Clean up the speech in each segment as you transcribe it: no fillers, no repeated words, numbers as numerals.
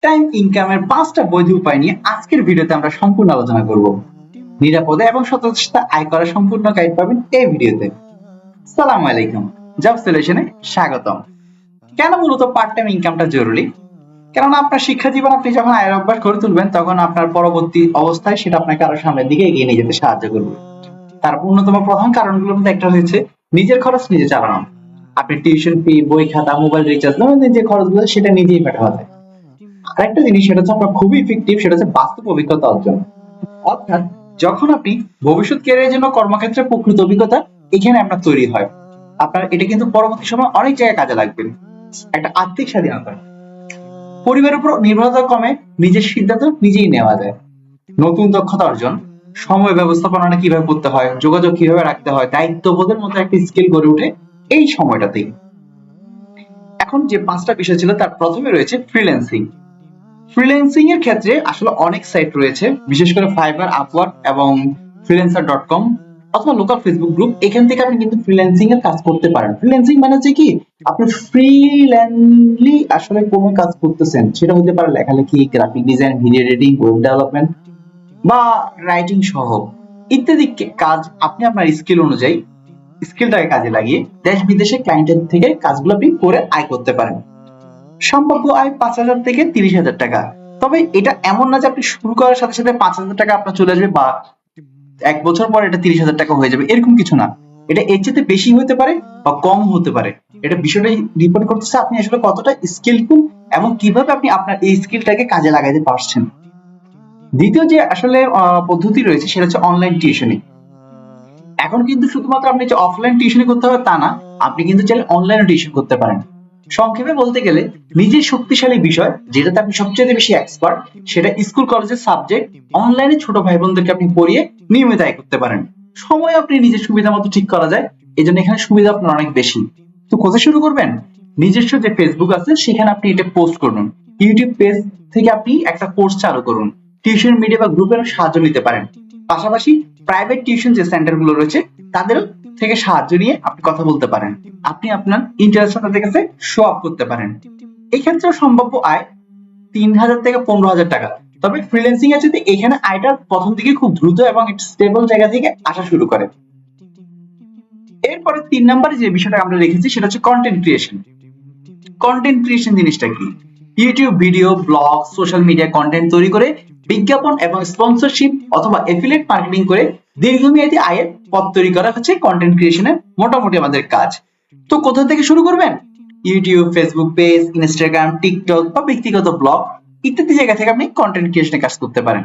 Time ইনকামের 5টা বৈধ উপায় নিয়ে আজকের ভিডিওতে আমরা সম্পূর্ণ আলোচনা করব। নিরাপদে এবং সততার সাথে আয় করার সম্পূর্ণ গাইড পাবেন এই ভিডিওতে। আসসালামু আলাইকুম, জব সলিউশনে স্বাগতম। কেন মূলত পার্ট টাইম ইনকামটা জরুরি? কারণ আপনার শিক্ষা জীবন আপনি যখন আয়ের অভ্যাস গড়ে তুলবেন, তখন আপনার পরবর্তী অবস্থায় সেটা আপনাকে আরো সামনের দিকে এগিয়ে নিয়ে যেতে সাহায্য করবে। তার অন্যতম প্রধান কারণগুলোর মধ্যে একটা হচ্ছে নিজের খরচ নিজে চালানো। আপনি টিউশন ফি, বই খাতা, মোবাইল রিচার্জ, যে খরচগুলো সেটা নিজেই মেটানো যায়। আরেকটা জিনিস সেটা হচ্ছে আপনার খুবই ইফেক্টিভ, সেটা হচ্ছে বাস্তব অভিজ্ঞতা অর্জন। অর্থাৎ যখন আপনি ভবিষ্যৎ ক্যারিয়ারের জন্য কর্মক্ষেত্রে প্রকৃত অভিজ্ঞতা এখানে আপনার তৈরি হয়, আপনার এটা কিন্তু পরবর্তী সময় অনেক জায়গায় কাজে লাগবে। একটা আর্থিক স্বাধীনতা, পরিবারের উপর নির্ভরতা কমে, নিজের সিদ্ধান্ত নিজেই নেওয়া যায়। নতুন দক্ষতা অর্জন, সময় ব্যবস্থাপনা কিভাবে করতে হয়, যোগাযোগ কিভাবে রাখতে হয়, দায়িত্ববোধের মতো একটা স্কিল গড়ে ওঠে এই সময়টাতেই। এখন যে 5টা বিষয় ছিল তার প্রথমে রয়েছে ফ্রিল্যান্সিং। ফ্রিল্যান্সিং এর ক্ষেত্রে আসলে অনেক সাইট রয়েছে, বিশেষ করে ফাইবার, আপওয়ার্ক এবং freelancer.com অথবা লোকাল ফেসবুক গ্রুপ। এখান থেকে আপনি কিন্তু ফ্রিল্যান্সিং এর কাজ করতে পারেন। ফ্রিল্যান্সিং মানে হচ্ছে কি, আপনি ফ্রিল্যান্সলি আসলে কোনো কাজ করতেছেন, সেটা হতে পারে লেখালেখি, graphic design, video editing, web development বা রাইটিং সহ ইত্যাদি কাজ। আপনি আপনার স্কিল অনুযায়ী স্কিলটাকে কাজে লাগিয়ে দেশ বিদেশে ক্লায়েন্টের থেকে কাজগুলো আপনি করে আয় করতে পারেন। সম্ভাব্য আয় 5,000 থেকে 30,000 টাকা। তবে এটা এমন না যে আপনি শুরু করার সাথে সাথে 5,000 টাকা আপনার চলে আসবে বা 1 বছর পর এটা 30,000 টাকা হয়ে যাবে, এরকম কিছু না। এটা এর চেয়ে বেশি হতে পারে বা কম হতে পারে। এটা বিষয়টাই ডিপেন্ড করতেছে আপনি আসলে কতটা স্কিলফুল এবং কিভাবে আপনি আপনার এই স্কিলটাকে কাজে লাগাতে পারছেন। দ্বিতীয় যে আসলে পদ্ধতি রয়েছে সেটা হচ্ছে অনলাইন টিউশনি। এখন কিন্তু শুধুমাত্র আপনি যে অফলাইন টিউশনি করতে হবে তা না, আপনি কিন্তু চাইলে অনলাইনে টিউশন করতে পারেন। সংক্ষেপে বলতে গেলে, নিজের শক্তিশালী বিষয় যেটাতে আপনি সবচেয়ে বেশি এক্সপার্ট, সেটা স্কুল কলেজের সাবজেক্ট অনলাইনে ছোট ভাই বোনদেরকে আপনি পড়িয়ে নিয়মিত আয় করতে পারেন। সময় আপনি নিজের সুবিধা মতো ঠিক করা যায়, এজন্য এখানে সুবিধা আপনার অনেক বেশি। তো কোথায় শুরু করবেন? নিজস্ব যে ফেসবুক আছে সেখানে আপনি এটা পোস্ট করুন। ইউটিউব পেজ থেকে আপনি একটা কোর্স চালু করুন। টিউশন মিডিয়া বা গ্রুপের সাহায্য নিতে পারেন। পাশাপাশি প্রাইভেট টিউশন যে সেন্টার গুলো রয়েছে তাদের থেকে সাহায্য নিয়ে আপনি কথা বলতে পারেন। আপনি আপনার ইন্টারেস্ট তাদের কাছে শো আপ করতে পারেন। এই ক্ষেত্রে সম্ভাব্য আয় 3,000 থেকে 15,000 টাকা। তবে ফ্রিল্যান্সিং এর যদি এখানে আয়টা প্রথম দিকে খুব দ্রুত এবং একটা স্টেবল জায়গা থেকে আসা শুরু করে। এরপরে 3 নম্বরে যে বিষয়টা আমরা রেখেছি সেটা হচ্ছে কন্টেন্ট ক্রিয়েশন। কন্টেন্ট ক্রিয়েশন জিনিসটা কি? YouTube video, blog, social media content তৈরি করে বিজ্ঞাপন এবং স্পন্সরশিপ অথবা এফিলিয়েট মার্কেটিং করে দীর্ঘমেয়াদী আয়ের পথ তৈরি করা হচ্ছে কন্টেন্ট ক্রিয়েশনের মোটামুটি আমাদের কাজ। তো কোথা থেকে শুরু করবেন? YouTube, Facebook page, Instagram, TikTok বা ব্যক্তিগত ব্লগ ইত্যাদি জায়গা থেকে আপনি কন্টেন্ট ক্রিয়েশনে কাজ করতে পারেন।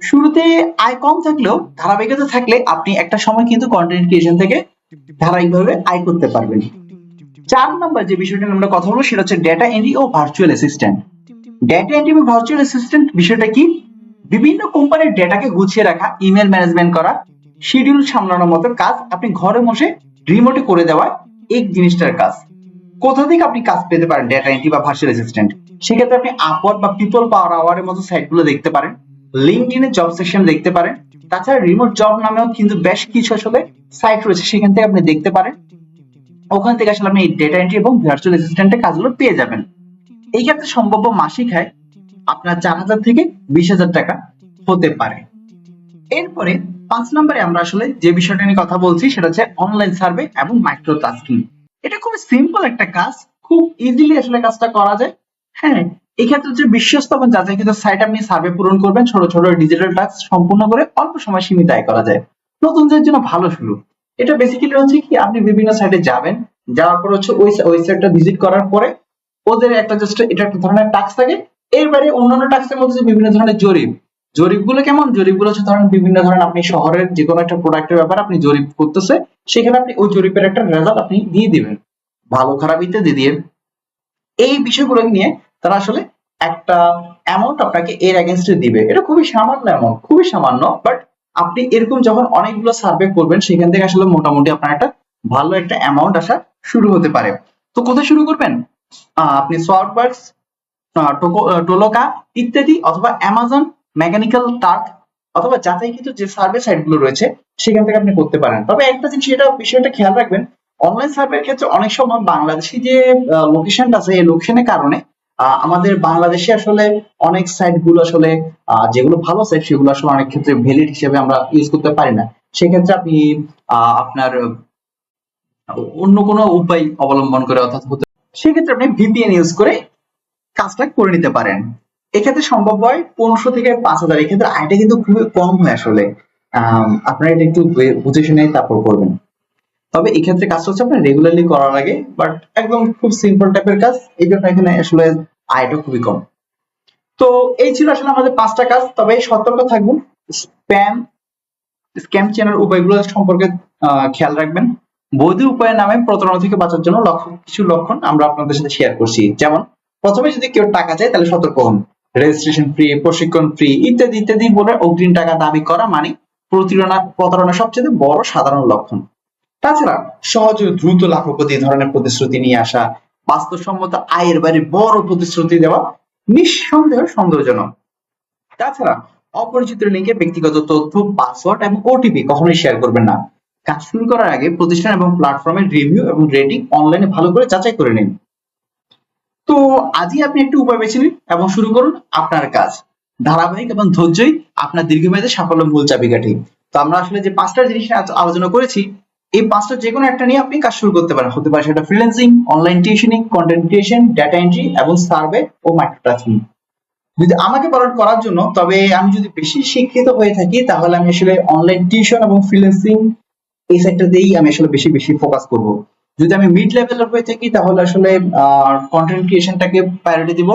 শুরুতে আয় কম থাকলেও ধারাবাহিকতা থাকলে আপনি একটা সময় কিন্তু কন্টেন্ট ক্রিয়েশন থেকে ধারাবাহিকভাবে আয় করতে পারবেন। 4 নম্বর যে বিষয়টা আমরা কথা বলবো সেটা হচ্ছে ডেটা এন্ট্রি ও ভার্চুয়াল অ্যাসিস্ট্যান্ট। ডেটা এন্ট্রি এবং ভার্চুয়াল অ্যাসিস্ট্যান্ট বিষয়টা কি? বিভিন্ন কোম্পানির ডেটাকে গুছিয়ে রাখা, ইমেল ম্যানেজমেন্ট করা, শিডিউল সামলানোর মতো কাজ আপনি ঘরে বসে রিমোটে করে দেওয়া এই জিনিসটার কাজ। কোথা থেকে আপনি কাজ পেতে পারেন ডেটা এন্ট্রি বা ভার্চুয়াল অ্যাসিস্ট্যান্ট? সেক্ষেত্রে আপনি আপওয়ার্ক বা পিপল পাওয়ার আওয়ারের মতো সাইটগুলো দেখতে পারেন, লিঙ্কডইনে জব সেকশন দেখতে পারেন। তাছাড়া রিমোট জব নামেও কিন্তু বেশ কিছু আসলে সাইট রয়েছে, সেখান থেকে আপনি দেখতে পারেন। ওখান থেকে আসলে আপনি ডেটা এন্ট্রি এবং ভার্চুয়াল অ্যাসিস্ট্যান্টের কাজগুলো পেয়ে যাবেন। এই ক্ষেত্রে সম্ভাব্য মাসিক আয় আপনার 4,000 থেকে 20,000 টাকা হতে পারে। এরপরে 5 নম্বরে আমরা আসলে যে বিষয়টা নিয়ে কথা বলছি সেটা হচ্ছে অনলাইন সার্ভে এবং মাইক্রো টাস্কিং। এটা খুব সিম্পল একটা কাজ, খুব ইজিলি আসলে কাজটা করা যায়। হ্যাঁ, এই ক্ষেত্রে হচ্ছে বিশ্বস্ত এবং যাচাইকৃত সাইট আপনি সার্ভে পূরণ করবেন, ছোট ছোট ডিজিটাল টাস্ক সম্পূর্ণ করে অল্প সময় সীমিত আয় করা যায়। নতুনদের জন্য ভালো শুরু। এটা বেসিক্যালি হচ্ছে কি, আপনি বিভিন্ন সাইটে যাবেন, যাওয়ার পর হচ্ছে ওই সাইটটা ভিজিট করার পরে ওদের একটা জাস্ট এটা একটা ধরনের টাস্ক থাকে। এরপরে অন্যান্য টাস্কের মধ্যে বিভিন্ন ধরনের জরিপগুলো কেমন? জরিপগুলো হচ্ছে ধরেন বিভিন্ন ধরনের আপনি শহরের যে কোনো একটা প্রোডাক্টের ব্যাপারে আপনি জরিপ করতেছে, সেখানে আপনি ওই জরিপের একটা রেজাল্ট আপনি দিয়ে দিবেন, ভালো খারাপ ইত্যাদি দিয়ে। এই বিষয়গুলো নিয়ে তারা আসলে একটা অ্যামাউন্ট আপনাকে এর এগেইনস্টে দিবে। এটা খুবই সামান্য অ্যামাউন্ট, খুবই সামান্য, বাট আপনি এরকম যখন অনেকগুলো সার্ভে করবেন সেখান থেকে আসলে মোটামুটি আপনার একটা ভালো একটা অ্যামাউন্ট আসা শুরু হতে পারে। তো কোথায় শুরু করবেন? আপনি সফটওয়্যারস, টোলোকা ইত্যাদি অথবা অ্যামাজন, মেকানিক্যাল টার্ক অথবা যাচাইকৃত যে সার্ভে সাইট গুলো রয়েছে সেখান থেকে আপনি করতে পারেন। তবে একটা জিনিস, এটা বিষয়টা খেয়াল রাখবেন, অনলাইন সার্ভের ক্ষেত্রে অনেক সময় বাংলাদেশি যে লোকেশনটা আছে এই লোকেশনের কারণে আমাদের বাংলাদেশে আসলে অনেক সাইট গুলো আসলে যেগুলো ভালো সাইট সেগুলো আসলে অনেক ক্ষেত্রে ভ্যালিড হিসেবে আমরা ইউজ করতে পারি না। সেক্ষেত্রে আপনি আপনার অন্য কোনো উপায় অবলম্বন করে অর্থাৎ সেক্ষেত্রে আপনি ভিপিএন ইউজ করে কাজটা করে নিতে পারেন। এক্ষেত্রে সম্ভব হয় 1500 থেকে 5000। এক্ষেত্রে আয়টা কিন্তু খুবই কম হয় আসলে। আপনারা এটা একটু বুঝে শুনে তারপর করবেন। তবে এক্ষেত্রে কাজটা হচ্ছে আপনার রেগুলারলি করার আগে, বাট একদম খুব সিম্পল টাইপের কাজ, এই জন্য এখানে আসলে আয়টা খুবই কম। তো এই ছিল আসলে আমাদের 5টা কাজ। তবে সতর্ক থাকবেন, স্প্যাম স্ক্যাম চেনার উপায়গুলো সম্পর্কে খেয়াল রাখবেন। বৈধ উপায়ের নামে প্রতারণা থেকে বাঁচার জন্য কিছু লক্ষণ আমরা আপনাদের সাথে শেয়ার করছি। যেমন, প্রথমে যদি কেউ টাকা চায় তাহলে সতর্ক হন। রেজিস্ট্রেশন ফ্রি, প্রশিক্ষণ ফ্রি ইত্যাদি ইত্যাদি বলে অগ্রিম টাকা দাবি করা মানে প্রতারণা সবচেয়ে বড় সাধারণ লক্ষণ। তাছাড়া সহজে দ্রুত লাখপতি ধরনের প্রতিশ্রুতি নিয়ে আসা, বাস্তবসম্মত আয়ের বাইরে বড় প্রতিশ্রুতি দেওয়া নিঃসন্দেহে সন্দেহজনক। তাছাড়া অপরিচিত লিঙ্কে ব্যক্তিগত তথ্য, পাসওয়ার্ড এবং ওটিপি কখনোই শেয়ার করবেন না। কাজ শুরু করার আগে প্রতিষ্ঠান এবং প্ল্যাটফর্মের রিভিউ এবং রেটিং অনলাইনে ভালো করে যাচাই করে নিন। তো আজই আপনি একটি উপায় বেছে নিন এবং শুরু করুন আপনার কাজ। ধারাবাহিক এবং ধৈর্যই আপনার দীর্ঘমেয়াদী সাফল্যের মূল চাবিকাঠি। তো আমরা আসলে যে 5টা জিনিস নিয়ে আলোচনা করেছি, এই 5টা যে কোনো একটা নিয়ে আপনি কাজ শুরু করতে পারেন। হতে পারে সেটা freelancing, online tuitioning, content creation, data entry এবং সার্ভে ও মাইক্রো টাস্কিং। যদি আমাকে ফরওয়ার্ড করার জন্য, তবে আমি যদি বেশি শিক্ষিত হয়ে থাকি তাহলে আমি আসলে অনলাইন টিউশন এবং ফ্রিল্যান্সিং এই সেক্টরতেই আমি আসলে বেশি বেশি ফোকাস করব। যদি আমি মিড লেভেলের হয়ে থাকি তাহলে আসলে কন্টেন্ট ক্রিয়েশনটাকে প্রায়োরিটি দিব।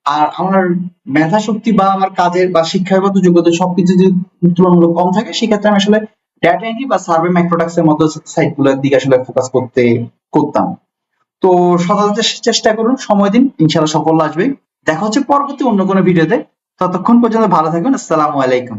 আর আমার মেধা শক্তি বা আমার কাজের বা শিক্ষাগত যোগ্যতা সবকিছু যদি তুলনামূলক কম থাকে, সেক্ষেত্রে আমি আসলে ডেটা এন্ট্রি বা সার্ভে মাইক্রোটাক্সের মতো সাইটগুলোর দিকে আসলে ফোকাস করতাম। তো সততার চেষ্টা করুন, সময় দিন, ইনশাআল্লাহ সাফল্য আসবে। দেখা হচ্ছে পরবর্তী অন্য কোনো ভিডিওতে। ততক্ষণ পর্যন্ত ভালো থাকুন। আসসালামু আলাইকুম।